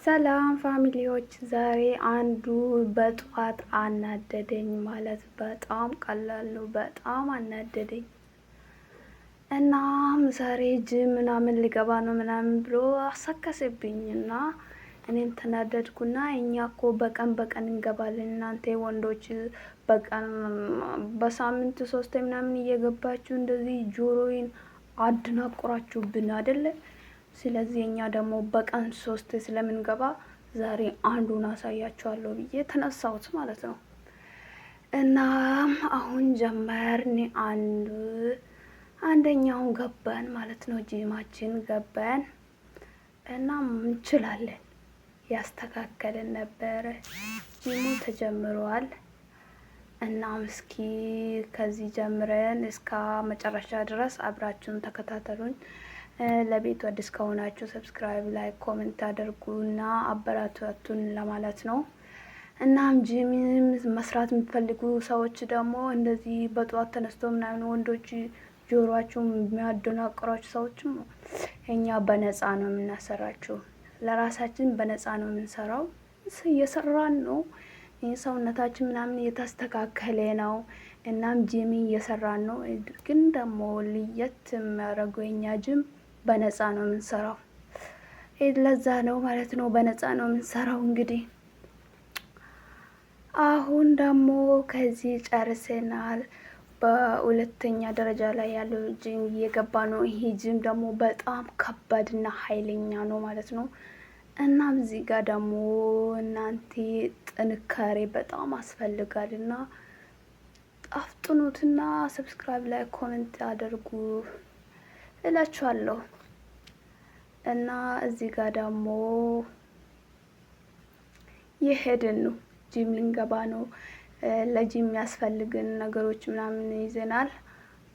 ሰላም ፋሚሊዎች፣ ዛሬ አንዱ በጧት አናደደኝ ማለት በጣም ቀላል ነው። በጣም አናደደኝ። እናም ዛሬ ጅም ምናምን ሊገባ ነው ምናምን ብሎ አሰከሰብኝ እና እኔም ተናደድኩና እኛ እኮ በቀን በቀን እንገባለን፣ እናንተ ወንዶች በቀን በሳምንት 3 ምናምን እየገባችሁ እንደዚህ ጆሮዬን አድናቁራችሁብን አይደለ? ስለዚህ እኛ ደግሞ በቀን 3 ስለምንገባ ዛሬ አንዱን አሳያችኋለሁ ብዬ ተነሳሁት ማለት ነው። እናም አሁን ጀመርን። አንደኛውን ገባን ማለት ነው። ጂማችን ገባን እና እንችላለን። ያስተካከለን ነበረ። ጂሙ ተጀምሯል። እናም እስኪ ከዚህ ጀምረን እስከ መጨረሻ ድረስ አብራችሁን ተከታተሉኝ። ለቤቱ አዲስ ከሆናችሁ ሰብስክራይብ፣ ላይክ፣ ኮሜንት አድርጉና አበረታቱን ለማለት ነው። እናም ጂም መስራት የምትፈልጉ ሰዎች ደግሞ እንደዚህ በጧት ተነስቶ ምናምን ወንዶች ጆሮአችሁ የሚያደናቅሯችሁ ሰዎችም እኛ በነፃ ነው የምናሰራችሁ። ለራሳችን በነፃ ነው የምንሰራው። እየሰራን ነው። ሰውነታችን ምናምን እየተስተካከለ ነው። እናም ጂም እየሰራን ነው። ግን ደግሞ ለየት የሚያደርገው የኛ ጂም በነፃ ነው የምንሰራው። ለዛ ነው ማለት ነው በነፃ ነው የምንሰራው። እንግዲህ አሁን ደግሞ ከዚህ ጨርሰናል። በሁለተኛ ደረጃ ላይ ያለው ጂም እየገባ ነው። ይሄ ጂም ደግሞ በጣም ከባድና ኃይለኛ ነው ማለት ነው። እናም እዚህ ጋር ደግሞ እናንተ ጥንካሬ በጣም አስፈልጋልና አፍጥኑትና ሰብስክራይብ ላይ ኮሜንት አድርጉ እላችኋለሁ። እና እዚህ ጋር ደግሞ የሄድን ነው፣ ጂም ልንገባ ነው። ለጂም የሚያስፈልግን ነገሮች ምናምን ይዘናል።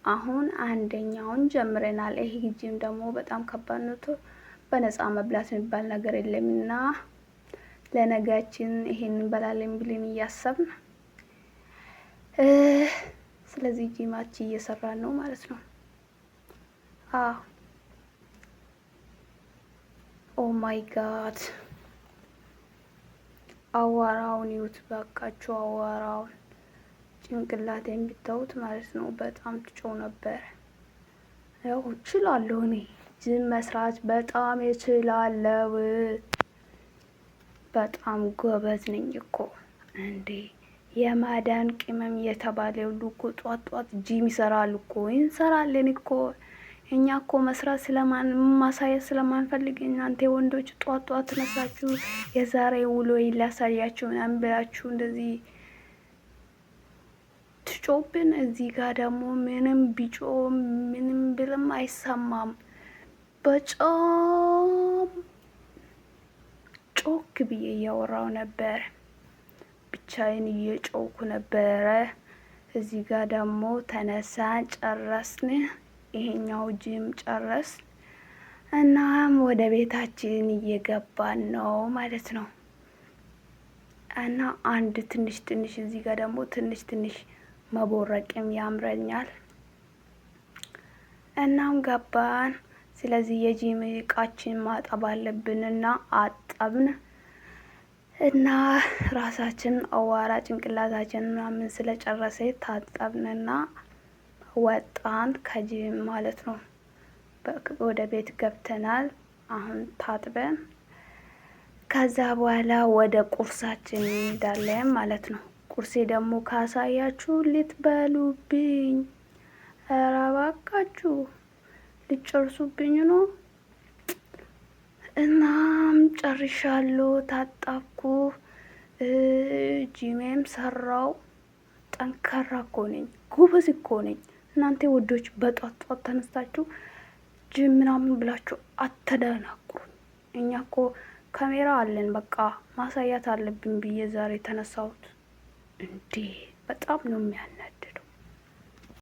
አሁን አንደኛውን ጀምረናል። ይሄ ጂም ደግሞ በጣም ከባድ ነው። በነፃ መብላት የሚባል ነገር የለምና ለነጋችን ይሄን እንበላለን ብለን እያሰብን ስለዚህ ጂማችን እየሰራን ነው ማለት ነው። ኦ ማይ ጋድ፣ አዋራውን ይዩት ባካችሁ። አዋራውን ጭንቅላት የሚታዩት ማለት ነው። በጣም ትጮው ነበር። ያው እችላለሁ፣ እኔ ጂም መስራት በጣም እችላለሁ። በጣም ጎበዝ ነኝ እኮ እንዴ! የማዳን ቅመም የተባለ ሁሉ እኮ ጧት ጂም ይሰራል እኮ። እንሰራለን እኮ እኛ እኮ መስራት ማሳየት ስለማንፈልግ እናንተ ወንዶች ጧት ተነሳችሁ የዛሬ ውሎ ላሳያችሁ ምናምን ብላችሁ እንደዚህ ትጮብን። እዚህ ጋር ደግሞ ምንም ቢጮ ምንም ብልም አይሰማም። በጣም ጮክ ብዬ እያወራው ነበር። ብቻዬን እየጮኩ ነበረ። እዚህ ጋር ደግሞ ተነሳን፣ ጨረስን። ይሄኛው ጂም ጨረስ። እናም ወደ ቤታችን እየገባን ነው ማለት ነው። እና አንድ ትንሽ እዚህ ጋር ደግሞ ትንሽ መቦረቅም ያምረኛል። እናም ገባን። ስለዚህ የጂም እቃችን ማጠብ አለብንና አጠብን እና ራሳችን አዋራ ጭንቅላታችን ምናምን ስለጨረሰ ታጠብንና ወጣን ከጂም ማለት ነው። ወደ ቤት ገብተናል። አሁን ታጥበን ከዛ በኋላ ወደ ቁርሳችን እንሄዳለን ማለት ነው። ቁርሴ ደግሞ ካሳያችሁ ልትበሉብኝ፣ ኧረ እባካችሁ ልጨርሱብኝ ነው። እናም ጨርሻለሁ። ታጣብኩ፣ ጂሜም ሰራው። ጠንካራ እኮ ነኝ፣ ጎበዝ እኮ ነኝ። እናንተ ወዶች በጧት ተነስታችሁ ጂም ምናምን ብላችሁ አተደናቁሩ። እኛ እኮ ካሜራ አለን፣ በቃ ማሳያት አለብን ብዬ ዛሬ ተነሳሁት። እንዴ በጣም ነው የሚያናድ